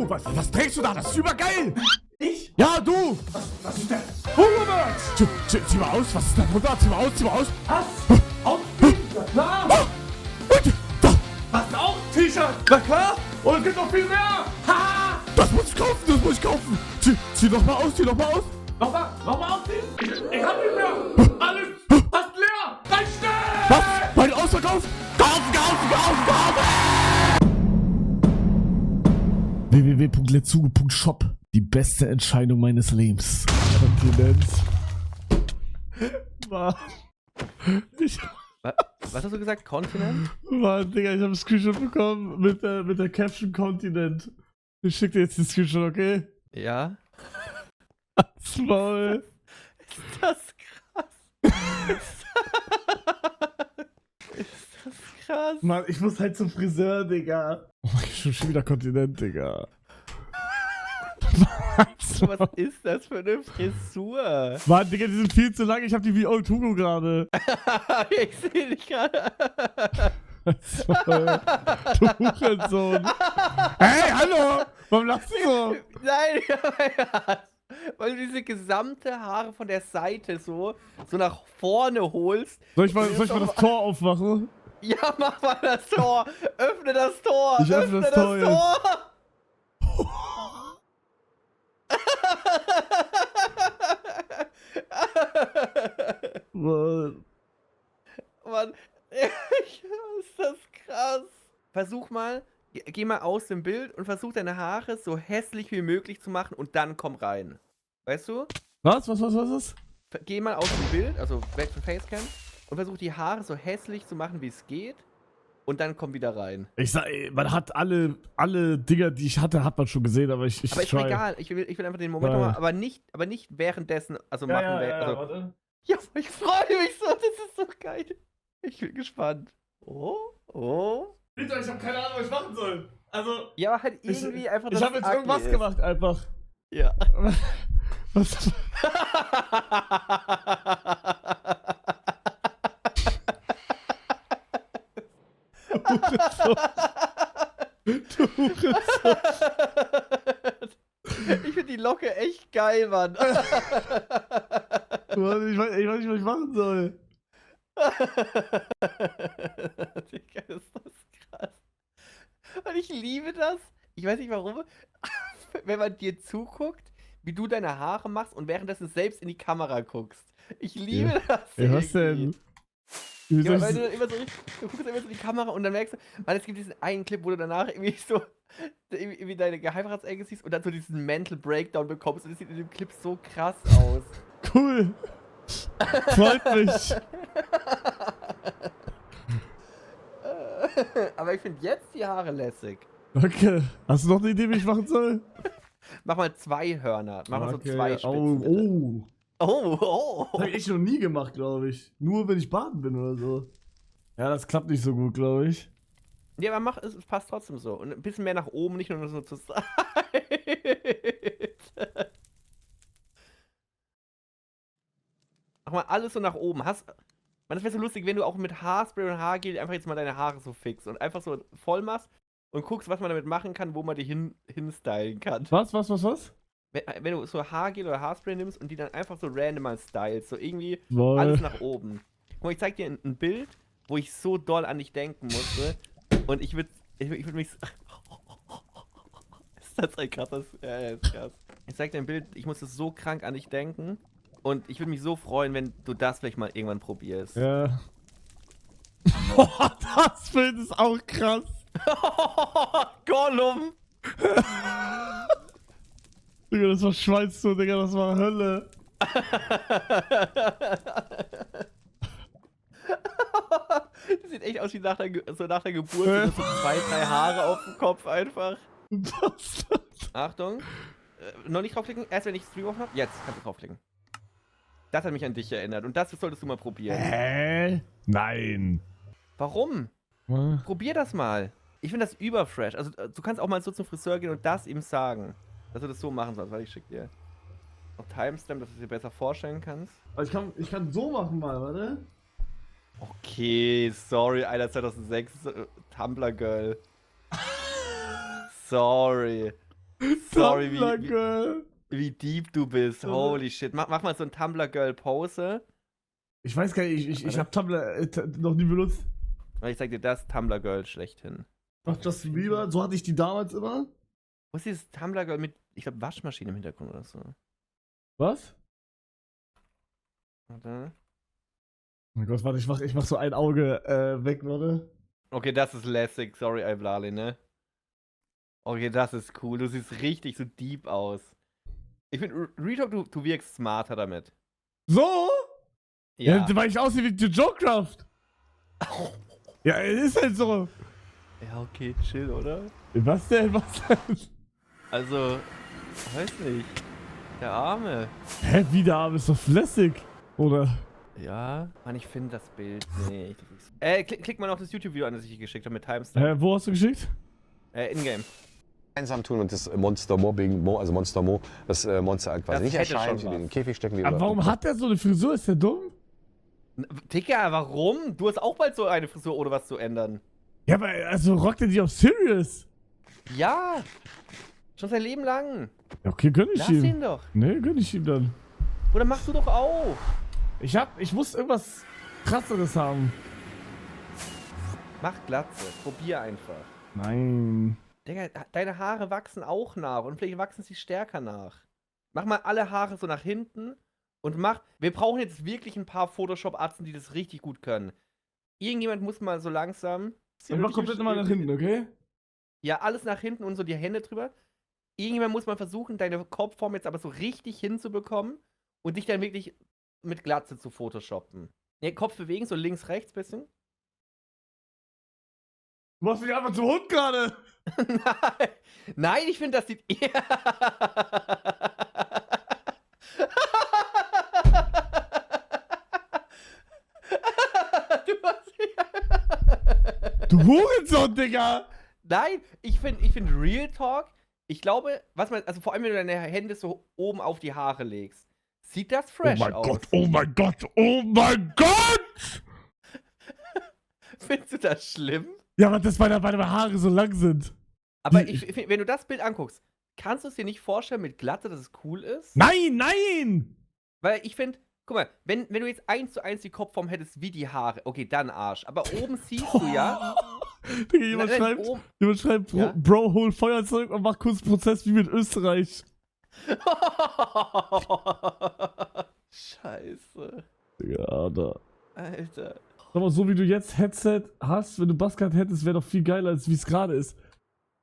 Was trägst du da? Das ist übergeil! Ich? Ja, du! Was ist denn? Hungermerch! Zieh mal aus, was ist da drunter? Zieh mal aus! Was? Ausziehen? Na klar! Hast du auch ein T-Shirt? Na klar! Und es gibt noch viel mehr! Ha! Das muss ich kaufen! Zieh doch mal aus! Nochmal ausziehen? Ich hab nicht mehr! Alles fast leer! Rein schnell! Was? Mein Ausverkauf? Kaufen! www.letzugo.shop. Die beste Entscheidung meines Lebens. Kontinent. Mann. Was hast du gesagt? Kontinent? Mann, Digga, ich hab einen Screenshot bekommen mit der Caption Kontinent. Ich schick dir jetzt den Screenshot, okay? Ja. Das Maul. Ist das krass? Ist das krass? Mann, ich muss halt zum Friseur, Digga. Oh mein Gott, schon wieder Kontinent, Digga. Was ist das für eine Frisur? Mann, Digga, die sind viel zu lang. Ich hab die wie Old Hugo gerade. Ich sehe dich gerade. Du Hurensohn. Hey, hallo! Warum lachst du so? Nein, weil du diese gesamte Haare von der Seite so nach vorne holst. Soll ich mal das Tor aufmachen? Ja, mach mal das Tor. Öffne das Tor. Ich öffne das Tor jetzt. Mann. Mann, ist das krass. Versuch mal, geh mal aus dem Bild und versuch deine Haare so hässlich wie möglich zu machen und dann komm rein. Weißt du? Was? Geh mal aus dem Bild, also weg von Facecam und versuch die Haare so hässlich zu machen, wie es geht und dann komm wieder rein. Ich sag, ey, man hat alle Dinger, die ich hatte, hat man schon gesehen, aber ich Aber ist mir egal, ich will einfach den Moment nochmal, aber nicht währenddessen, also machen wir. Warte. Ja, ich freue mich so, das ist so geil. Ich bin gespannt. Oh. Bitte, ich hab keine Ahnung, was ich machen soll. Also. Ja, aber halt irgendwie einfach Ich hab jetzt irgendwas gemacht, einfach. Ja. Was? Du Hurensohn. Ich finde die Locke echt geil, Mann. Mann, ich weiß nicht, was ich machen soll. Digga, ist das krass. Und ich liebe das. Ich weiß nicht warum. Wenn man dir zuguckt, wie du deine Haare machst und währenddessen selbst in die Kamera guckst. Ich liebe das. Ey, was denn? Ja, weil du immer so richtig, du guckst immer so in die Kamera und dann merkst du, weil es gibt diesen einen Clip, wo du danach irgendwie so irgendwie deine Geheimratsecke siehst und dann so diesen Mental Breakdown bekommst und das sieht in dem Clip so krass aus. Cool. Freut mich. Aber ich finde jetzt die Haare lässig. Danke. Hast du noch eine Idee, wie ich machen soll? Mach mal 2 Hörner. Mach mal so 2 Spitzen. Oh. Oh. Das hab ich noch nie gemacht, glaube ich. Nur wenn ich baden bin oder so. Ja, das klappt nicht so gut, glaube ich. Ja, aber es passt trotzdem so. Und ein bisschen mehr nach oben, nicht nur so zur Seite. Mach mal alles so nach oben. Man, das wäre so lustig, wenn du auch mit Haarspray und Haargel einfach jetzt mal deine Haare so fixst und einfach so voll machst und guckst, was man damit machen kann, wo man die hinstylen kann. Was? Wenn du so Haargel oder Haarspray nimmst und die dann einfach so random mal stylst, so irgendwie Lol. alles nach oben. Guck mal, ich zeig dir ein Bild, wo ich so doll an dich denken musste und ich würd mich... Ist das ein krasses... Ja, ist krass. Ich zeig dir ein Bild, ich musste so krank an dich denken und ich würde mich so freuen, wenn du das vielleicht mal irgendwann probierst. Ja. Boah, das Bild ist auch krass. Gollum! Digga, das war Schweinstor, Digga, das war Hölle. Das sieht echt aus wie nach der Geburt, so 2, 3 Haare auf dem Kopf einfach. Was? Achtung. Noch nicht draufklicken, erst wenn ich Stream offen habe. Jetzt kannst du draufklicken. Das hat mich an dich erinnert und das solltest du mal probieren. Nein. Warum? Probier das mal. Ich finde das überfresh. Also du kannst auch mal so zum Friseur gehen und das ihm sagen. Dass du das so machen sollst. Warte, ich schick dir noch Timestamp, dass du es dir besser vorstellen kannst. Also ich kann so machen mal, warte. Okay, sorry, Alter, 2006 Tumblr Girl. Sorry. Sorry, Tumblr Girl. wie deep du bist. Holy shit. Mach mal so ein Tumblr-Girl-Pose. Ich weiß gar nicht, ich hab Tumblr noch nie benutzt. Ich sag dir, das Tumblr-Girl schlechthin. Ach, Justin Bieber, so hatte ich die damals immer. Wo ist dieses Tumblr-Girl mit, ich glaube, Waschmaschine im Hintergrund oder so? Was? Warte. Oh mein Gott, warte, ich mach so ein Auge weg, warte. Okay, das ist lässig. Sorry, Iblali, ne? Okay, das ist cool. Du siehst richtig so deep aus. Ich finde, Retalk, du wirkst smarter damit. So? Ja. Weil ich aussehe wie Jokecraft. Ja, ist halt so. Ja, okay, chill, oder? Was denn? Was denn? Also, weiß nicht. Der Arme. Hä, wie der Arm ist doch flüssig. Oder? Ja, Mann, ich finde das Bild nicht. Klick mal noch das YouTube-Video an, das ich dir geschickt habe mit Timestamp. Hä, wo hast du geschickt? In-game. Einsam tun und das Monster Mobbing, also Monster Mo, das Monster quasi Das nicht hätte erscheint, schon in den was. Käfig stecken. Aber warum hat der so eine Frisur? Ist der dumm? Digga, warum? Du hast auch bald so eine Frisur, ohne was zu ändern. Ja, aber also rockt er die auf Serious? Ja. Schon sein Leben lang. Ja, okay, gönn ich Lass ihm. ihn doch. Nee, gönn ich ihm dann. Oder mach du doch auch. Ich muss irgendwas krasseres haben. Mach Glatze. Probier einfach. Nein. Digga, deine Haare wachsen auch nach und vielleicht wachsen sie stärker nach. Mach mal alle Haare so nach hinten und wir brauchen jetzt wirklich ein paar Photoshop-Arzten, die das richtig gut können. Irgendjemand muss mal so langsam... Und mach komplett nochmal nach hinten, okay? Ja, alles nach hinten und so die Hände drüber. Irgendjemand muss mal versuchen, deine Kopfform jetzt aber so richtig hinzubekommen und dich dann wirklich mit Glatze zu photoshoppen. Ne, Kopf bewegen, so links, rechts bisschen. Du machst mich einfach zum Hund gerade. Nein, nein, ich finde, das sieht eher... Du Hurensohn, Digga. Nein, ich find Real Talk, ich glaube, also vor allem, wenn du deine Hände so oben auf die Haare legst, sieht das fresh aus. Oh mein Gott, oh mein Gott! Findest du das schlimm? Ja, aber das, weil meine Haare so lang sind. Aber wenn du das Bild anguckst, kannst du es dir nicht vorstellen mit Glatze, dass es cool ist? Nein, nein! Weil ich finde, guck mal, wenn du jetzt 1:1 die Kopfform hättest wie die Haare, okay, dann Arsch. Aber oben siehst du ja... Digga, jemand schreibt, Ja? Bro, hol Feuerzeug und mach kurz Prozess wie mit Österreich. Scheiße. Ja, da. Alter. Sag mal, so wie du jetzt Headset hast, wenn du Buzzcut hättest, wäre doch viel geiler, als wie es gerade ist.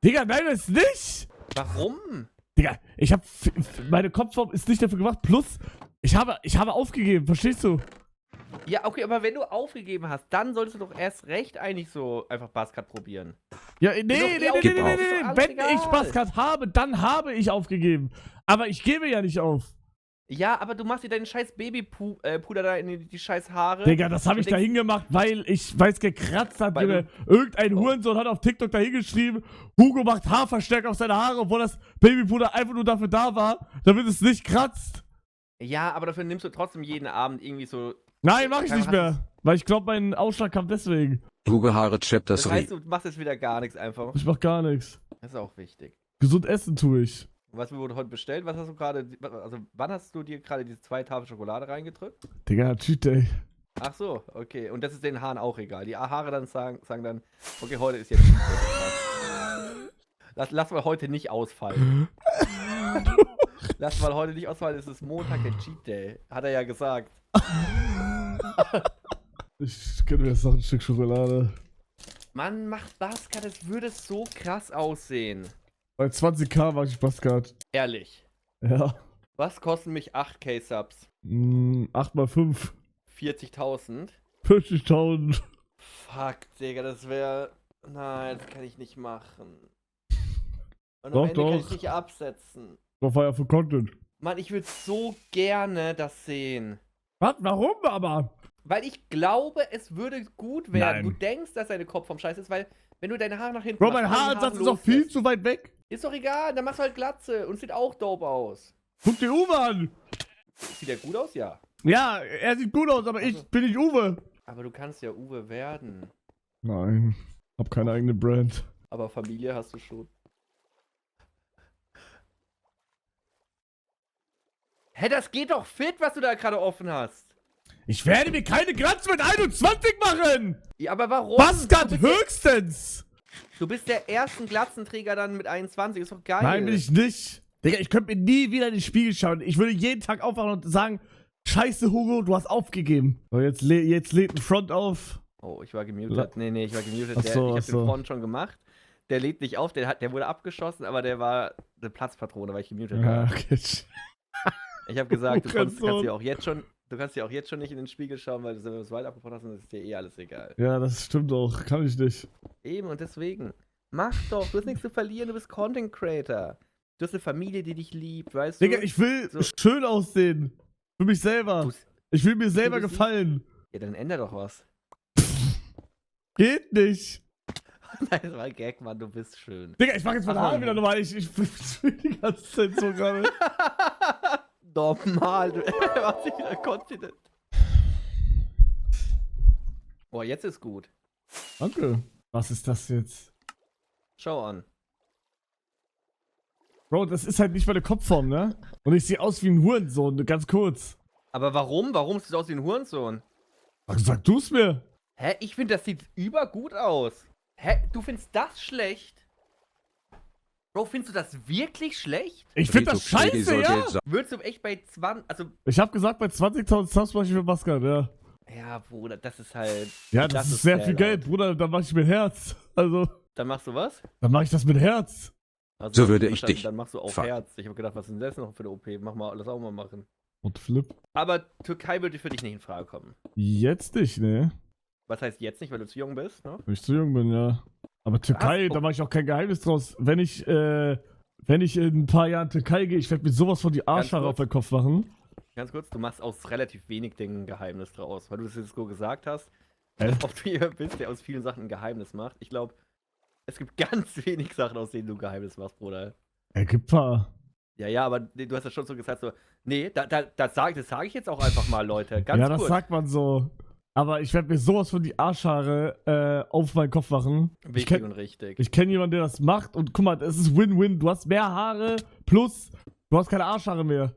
Digga, nein, das ist nicht! Warum? Digga, meine Kopfform ist nicht dafür gemacht, plus, ich habe aufgegeben, verstehst du? Ja, okay, aber wenn du aufgegeben hast, dann solltest du doch erst recht eigentlich so einfach Buzzcut probieren. Ja, nee. Gib auf. Wenn ich Buzzcut habe, dann habe ich aufgegeben. Aber ich gebe ja nicht auf. Ja, aber du machst dir deinen scheiß Babypuder da in die scheiß Haare. Digga, das habe ich Und da hingemacht, weil es gekratzt hat, Junge. Irgendein Hurensohn hat auf TikTok da hingeschrieben, Hugo macht Haarverstärker auf seine Haare, obwohl das Babypuder einfach nur dafür da war, damit es nicht kratzt. Ja, aber dafür nimmst du trotzdem jeden Abend irgendwie so... Nein, mach ich nicht mehr. Weil ich glaube, mein Ausschlag kam deswegen. Google Haare Chip, Das heißt, du machst jetzt wieder gar nichts einfach. Ich mach gar nichts. Das ist auch wichtig. Gesund essen tue ich. Was wurde heute bestellt? Was hast du gerade... Also, wann hast du dir gerade diese 2 Tafel Schokolade reingedrückt? Digga, Cheat Day. Ach so, okay. Und das ist den Haaren auch egal. Die Haare dann sagen dann, okay, heute ist jetzt Cheat Day. Lass mal heute nicht ausfallen. Lass mal heute nicht ausfallen, es ist Montag, der Cheat Day. Hat er ja gesagt. Ich gönne mir jetzt noch ein Stück Schokolade. Mann, macht Buzzcut, es würde so krass aussehen. Bei 20k mag ich Buzzcut. Ehrlich. Ja. Was kosten mich 8K Subs? 8 mal 5. 40.000? 40.000. Fuck, Digga, das wäre... Nein, das kann ich nicht machen. Und Doch, am Ende kann doch. ich nicht absetzen. Das war ja für Content. Mann, ich würde so gerne das sehen. Was? Warum aber? Weil ich glaube, es würde gut werden. Nein. Du denkst, dass deine Kopfform scheiße ist, weil wenn du deine Haare nach hinten Bro, machst, mein fallen die Haaransatz Haare ist auch viel loslässt. zu weit weg. Ist doch egal, dann machst du halt Glatze und sieht auch dope aus. Guck dir Uwe an. Sieht der gut aus? Ja. Ja, er sieht gut aus, aber ich bin nicht Uwe. Aber du kannst ja Uwe werden. Nein, hab keine eigene Brand. Aber Familie hast du schon. Hä, das geht doch fit, was du da gerade offen hast. Ich werde mir keine Glatze mit 21 machen! Ja, aber warum? Baskat höchstens! Du bist der erste Glatzenträger dann mit 21, ist doch geil. Nein, bin ich nicht. Digga, ich könnte mir nie wieder in den Spiegel schauen. Ich würde jeden Tag aufwachen und sagen, scheiße Hugo, du hast aufgegeben. So, jetzt lädt ein Front auf. Oh, ich war gemutet. Nee, ich war gemutet. Ich so, hab so. den Front schon gemacht. Der lädt nicht auf, der wurde abgeschossen, aber der war eine Platzpatrone, weil ich gemutet Ja, war. okay. Ich habe gesagt, du kannst Hurensohn. dir auch jetzt schon nicht in den Spiegel schauen, weil du das Wald abgebrochen hast und das ist dir eh alles egal. Ja, das stimmt auch. Kann ich nicht. Eben, und deswegen. Mach doch, du hast nichts zu verlieren, du bist Content Creator. Du hast eine Familie, die dich liebt, weißt du? Digga, ich will So. schön aussehen. Für mich selber. Du- Ich will mir selber bist gefallen. Ja, dann änder doch was. Geht nicht. Nein, das war ein Gag, Mann, du bist schön. Digga, ich mach jetzt meine Ach, Haare Mann. wieder nochmal. Ich fühle die ganze Zeit so gerade. Normal, du machst dich wieder Kontinent. Oh, jetzt ist gut. Danke. Was ist das jetzt? Schau an. Bro, das ist halt nicht meine Kopfform, ne? Und ich sehe aus wie ein Hurensohn, ganz kurz. Aber warum? Warum sieht es aus wie ein Hurensohn? Sag du's mir. Hä? Ich finde, das sieht übergut aus. Hä? Du findest das schlecht? Bro, findest du das wirklich schlecht? Ich finde das scheiße, ja? Würdest du echt bei 20, also, Ich hab gesagt, bei 20.000 Subs mach ich für Baskat, ja. ja, Bruder, das ist halt, Ja, das ist sehr viel laut. Geld, Bruder. Dann mach ich mit Herz. Also, Dann machst du was? dann mach ich das mit Herz. Also, So würde ich verstanden, dich Dann machst du auf fahren. Herz. Ich habe gedacht, was ist denn das noch für eine OP? Mach mal, lass auch mal machen. Und Flip. Aber Türkei würde für dich nicht in Frage kommen. Jetzt nicht, ne? Was heißt jetzt nicht, weil du zu jung bist, ne? Wenn ich zu jung bin, ja. Aber Türkei, Ach, oh. da mache ich auch kein Geheimnis draus. Wenn ich in ein paar Jahren Türkei gehe, ich werde mir sowas von die Arschhaare kurz. auf den Kopf machen. Ganz kurz, du machst aus relativ wenig Dingen ein Geheimnis draus, weil du das jetzt so gesagt hast. Hä? Ob du jemand bist, der aus vielen Sachen ein Geheimnis macht. Ich glaube, es gibt ganz wenig Sachen, aus denen du ein Geheimnis machst, Bruder. Gibt paar. Ja, aber nee, du hast ja schon so gesagt, so, nee, das sag ich jetzt auch einfach mal, Leute. Ganz Ja, das kurz. sagt man so. Aber ich werde mir sowas von die Arschhaare auf meinen Kopf machen. Wichtig und richtig. Ich kenne jemanden, der das macht und guck mal, es ist Win-Win. Du hast mehr Haare plus du hast keine Arschhaare mehr.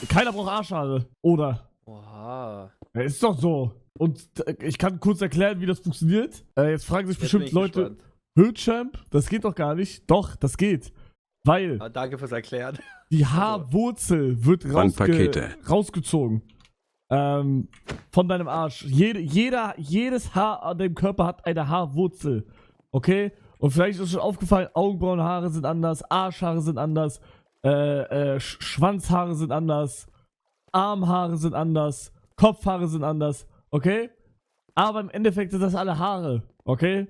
Keiner braucht Arschhaare. Oder? Oha. Ja, ist doch so. Und ich kann kurz erklären, wie das funktioniert. Jetzt fragen sich Jetzt bin bestimmt ich Leute, gespannt. Höhlchamp, das geht doch gar nicht. Doch, das geht. Weil Ah, danke fürs Erklären. die Haarwurzel wird Pakete. rausgezogen. Von deinem Arsch. Jedes Haar an deinem Körper hat eine Haarwurzel. Okay? Und vielleicht ist schon aufgefallen, Augenbrauenhaare sind anders, Arschhaare sind anders, Schwanzhaare sind anders, Armhaare sind anders, Kopfhaare sind anders. Okay? Aber im Endeffekt sind das alle Haare. Okay?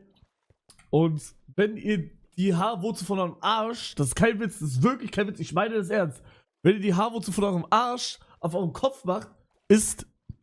Und wenn ihr die Haarwurzel von eurem Arsch, das ist kein Witz, das ist wirklich kein Witz, ich meine das ernst. Wenn ihr die Haarwurzel von eurem Arsch auf eurem Kopf macht, es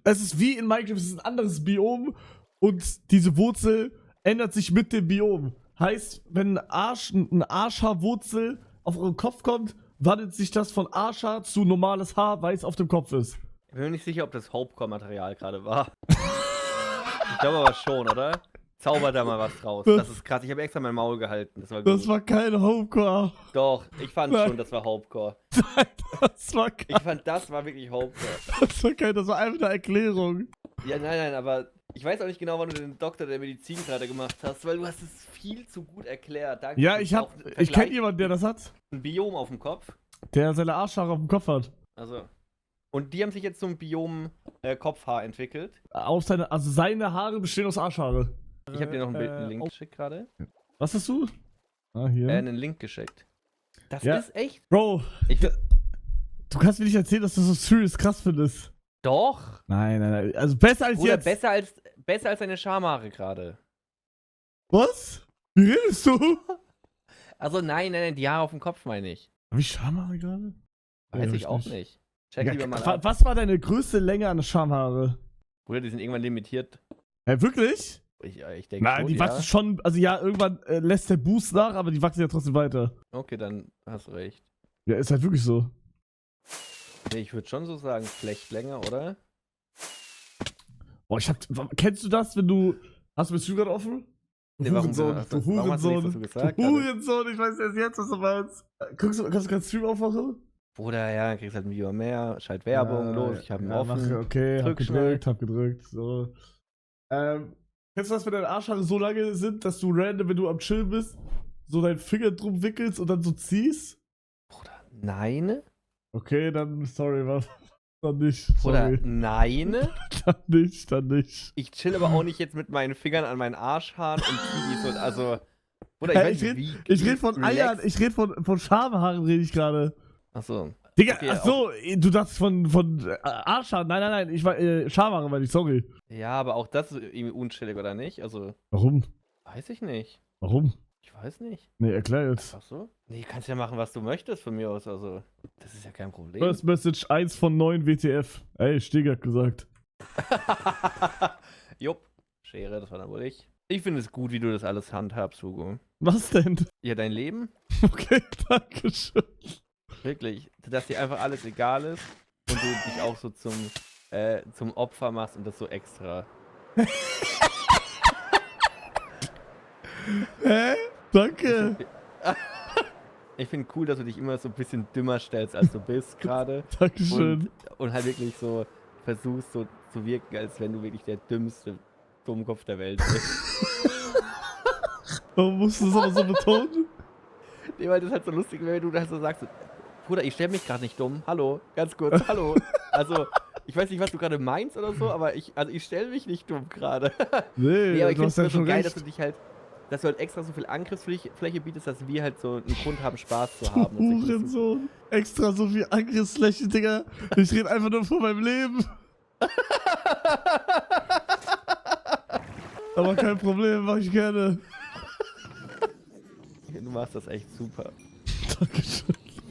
ist wie in Minecraft, es ist ein anderes Biom und diese Wurzel ändert sich mit dem Biom. Heißt, wenn eine Arschhaarwurzel auf euren Kopf kommt, wandelt sich das von Arschhaar zu normales Haar, weil es auf dem Kopf ist. Ich bin mir nicht sicher, ob das Hopecore-Material gerade war. Ich glaube aber schon, oder? Zauber da mal was draus. Das ist krass. Ich habe extra mein Maul gehalten. Das war gut. Das war kein Hopecore. Doch, ich fand Nein. schon, das war Hopecore. Das war Ich fand, das war wirklich Hopecore. das war einfach eine Erklärung. Ja, nein, aber ich weiß auch nicht genau, wann du den Doktor der Medizin gerade gemacht hast, weil du hast es viel zu gut erklärt. Danke. Ja, Auch ein ich Vergleich- kenne jemanden, der das hat. Ein Biom auf dem Kopf. Der seine Arschhaare auf dem Kopf hat. Also. Und die haben sich jetzt zum Biom Kopfhaar entwickelt. Also seine Haare bestehen aus Arschhaare. Ich habe dir noch einen Link geschickt gerade. Was hast du? Ah, hier. Einen Link geschickt. Das Ja. ist echt. Bro, Ich, du kannst mir nicht erzählen, dass du so serious krass findest. doch. Nein. Also besser als Oder jetzt. besser als deine Schamhaare gerade. Was? Wie redest du? Also nein, die Haare auf dem Kopf meine ich. Hab ich Schamhaare gerade? Weiß Ja, ich auch richtig. nicht. Check lieber mal ab. Was war deine größte Länge an Schamhaare? Bruder, die sind irgendwann limitiert. Ja, wirklich? Ich denke Nein, schon, die ja. wachsen schon, also ja, irgendwann lässt der Boost nach, aber die wachsen ja trotzdem weiter. Okay, dann hast du recht. Ja, ist halt wirklich so. Nee, ich würde schon so sagen, Flechtlänge, oder? Boah, kennst du das, wenn du, hast du den Stream gerade offen? Du Nee, warum Hurensohn, hast du du- warum hast du nichts Hurensohn, dazu gesagt du gerade? Hurensohn, ich weiß erst jetzt, was du meinst. Kannst du gerade Stream aufmachen? Bruder, ja, dann kriegst du halt ein Video mehr, schalt Werbung, los, ich habe ihn offen. Okay, Drück schnell. hab gedrückt, so. Kennst du das, wenn deine Arschhaare so lange sind, dass du random, wenn du am Chillen bist, so deinen Finger drum wickelst und dann so ziehst? Bruder, nein? Okay, dann, sorry, was? Dann nicht, Bruder, sorry. nein? Dann nicht. Ich chill aber auch nicht jetzt mit meinen Fingern an meinen Arschhaaren und Kiwis und also. Bruder, Ich weiß nicht, Ich rede von Eiern, ich rede von Schamhaaren, rede ich gerade. Achso. Digga, Okay, achso, du dachtest von Arschhaaren. Nein, ich war, Schamhaare meine ich, sorry. Ja, aber auch das ist irgendwie unchillig, oder nicht? Also, Warum? weiß ich nicht. Warum? Ich weiß nicht. Nee, erklär jetzt. Ach so? Nee, kannst ja machen, was du möchtest von mir aus, also. Das ist ja kein Problem. First Message 1 von 9 WTF. Ey, Steg hat gesagt. Jupp. Schere, das war dann wohl ich. Ich finde es gut, wie du das alles handhabst, Hugo. Was denn? Ja, dein Leben? Okay, danke schön. Wirklich. Dass dir einfach alles egal ist und du dich auch so zum Opfer machst und das so extra. Hä? Danke. Ich finde cool, dass du dich immer so ein bisschen dümmer stellst, als du bist gerade. Dankeschön. Und halt wirklich so versuchst so zu wirken, als wenn du wirklich der dümmste Dummkopf der Welt bist. Warum musst du das aber so betonen? Nee, weil das halt so lustig wäre, wenn du das so sagst, so, Bruder, ich stell mich gerade nicht dumm. Hallo, ganz kurz, hallo. Also, ich weiß nicht, was du gerade meinst oder so, aber ich stell mich nicht dumm gerade. Nee, Nee, aber ich du finde hast es ja so schon geil, recht. dass du halt extra so viel Angriffsfläche bietest, dass wir halt so einen Grund haben, Spaß zu haben. Und sich nicht so, Hurensohn. Extra so viel Angriffsfläche, Digga. Ich rede einfach nur von meinem Leben. Aber kein Problem, mach ich gerne. du machst das echt super. Dankeschön.